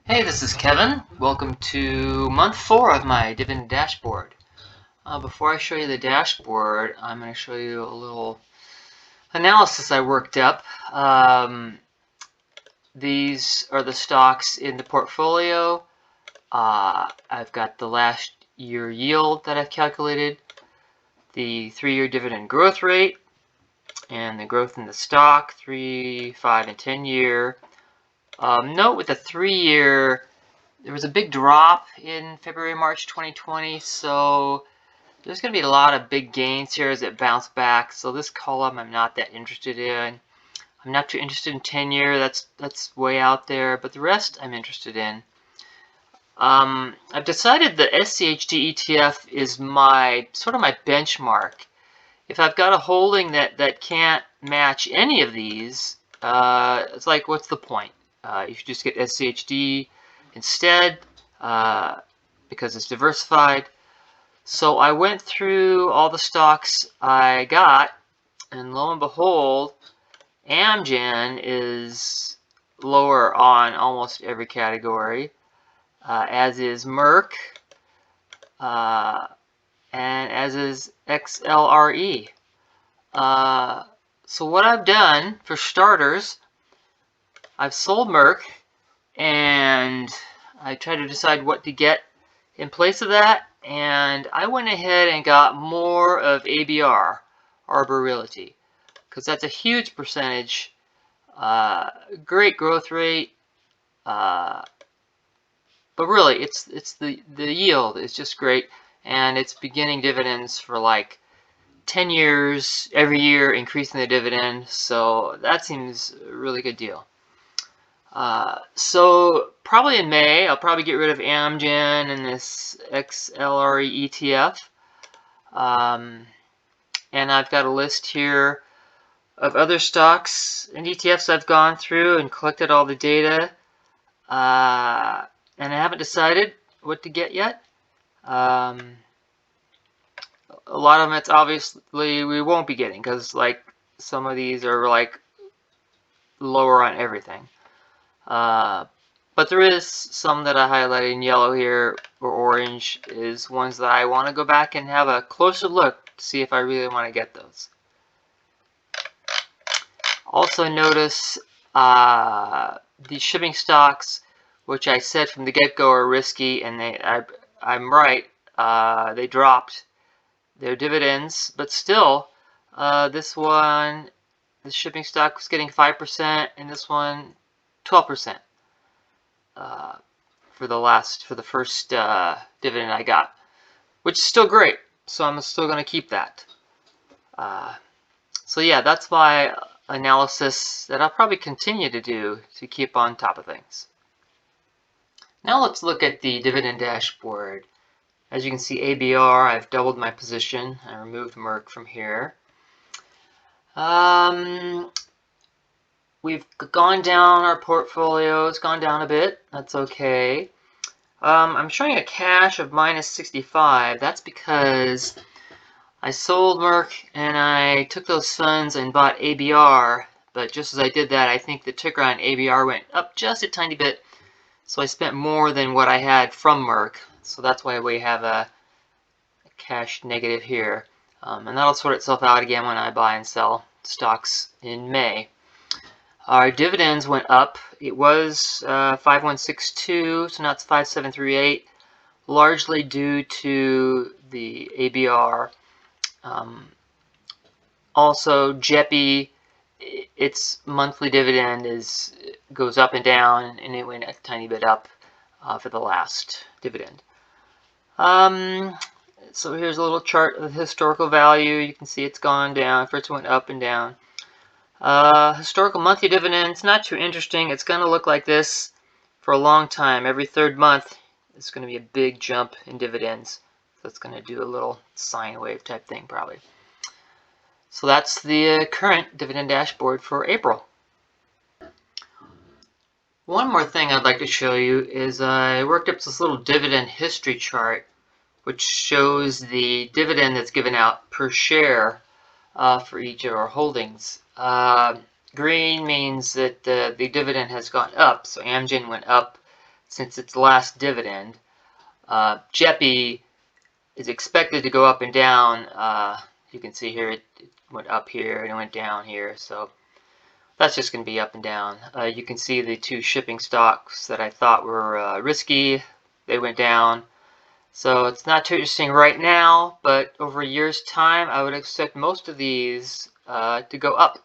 Hey, this is Kevin. Welcome to month 4 of my Dividend dashboard. Before I show you the dashboard, I'm going to show you a little analysis I worked up. These are the stocks in the portfolio. I've got the last year yield that I've calculated, the 3-year dividend growth rate, and the growth in the stock, 3, 5, and 10 year. Note with the 3-year, there was a big drop in February, March 2020, so there's going to be a lot of big gains here as it bounced back. So this column I'm not that interested in. I'm not too interested in 10-year. That's way out there, but the rest I'm interested in. I've decided the SCHD ETF is my sort of my benchmark. If I've got a holding that can't match any of these, it's like, what's the point? You should just get SCHD instead because it's diversified. So I went through all the stocks I got, and lo and behold, Amgen is lower on almost every category, as is Merck, and as is XLRE. So what I've done, for starters, I've sold Merck, and I tried to decide what to get in place of that, and I went ahead and got more of ABR, Arbor Realty, because that's a huge percentage, great growth rate, but really it's the yield is just great, and it's beginning dividends for like 10 years, every year increasing the dividend, so that seems a really good deal. So probably in May, I'll probably get rid of Amgen and this XLRE ETF. And I've got a list here of other stocks and ETFs I've gone through and collected all the data. And I haven't decided what to get yet. A lot of them it's obviously we won't be getting because like some of these are like lower on everything. But there is some that I highlighted in yellow here, or orange, is ones that I want to go back and have a closer look to see if I really want to get those. Also notice these shipping stocks, which I said from the get-go are risky, and I'm right. They dropped their dividends, but still, this one, the shipping stock was getting 5%, and this one 12%. For the first dividend I got, which is still great. So I'm still going to keep that. So yeah, that's my analysis that I'll probably continue to do to keep on top of things. Now let's look at the dividend dashboard. As you can see, ABR, I've doubled my position. I removed Merck from here. We've gone down, our portfolio has gone down a bit. That's okay. I'm showing a cash of minus 65. That's because I sold Merck and I took those funds and bought ABR. But just as I did that, I think the ticker on ABR went up just a tiny bit. So I spent more than what I had from Merck. So that's why we have a cash negative here. And that'll sort itself out again when I buy and sell stocks in May. Our dividends went up. It was 5162, so now it's 5738, largely due to the ABR. Also, JEPI, its monthly dividend goes up and down, and it went a tiny bit up for the last dividend. So here's a little chart of historical value. You can see it's gone down. First it went up and down. Historical monthly dividends, not too interesting. It's going to look like this for a long time. Every third month, it's going to be a big jump in dividends. So it's going to do a little sine wave type thing, probably. So that's the current dividend dashboard for April. One more thing I'd like to show you is I worked up this little dividend history chart, which shows the dividend that's given out per share for each of our holdings. Green means that the dividend has gone up, so Amgen went up. since its last dividend. JEPI is expected to go up and down. You can see here it went up here and it went down here, so that's just going to be up and down. You can see the two shipping stocks that I thought were risky, they went down. So it's not too interesting right now, but over a year's time, I would expect most of these to go up.